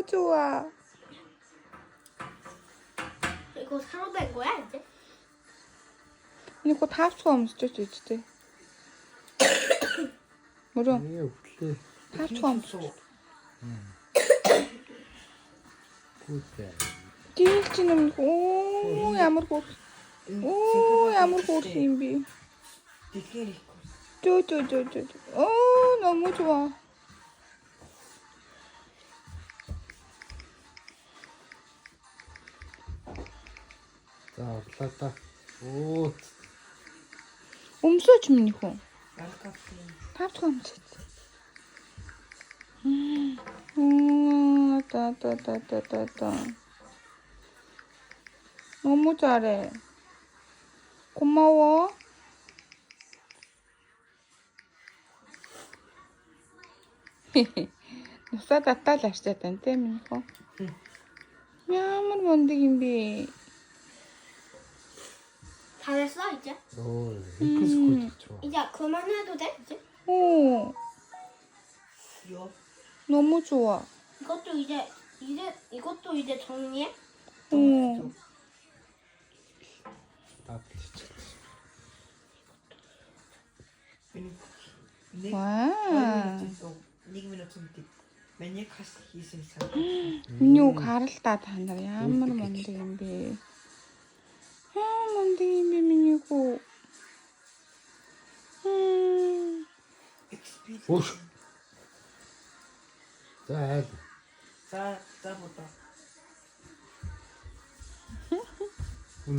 너무 좋아. 이거 사러 된 거야 이제? 이거 다 합쳐가면서 쪄 있지. 뭐죠? Okej. 다 합쳐가면서. Goed. 찌찌는 오 ямар хурц. 오 ямар хурц юм бэ. 쪼쪼쪼쪼. 너무 좋아. За орлоо. Оо. өмсөж минь хөө. Тавчхамч. 따따따따따. 너무 잘해. 고마워. 싸다 따라시잖아 때문에. ямар мондөг юм бэ? 다 됐어 이제? 오, 이쁘스코트 좋아. 이제 그만해도 돼 이제? 오, 너무 좋아. 이것도 이것도 이제 정리해? 오, 딱 진짜. 와. Нэг минут үнэтэй. Миний хас хийсэн сан. 민요 가를다 다나 ямар мондөг юм бэ? ямар мондөг юм бэ миний고. Уш. За айл. За бодоо.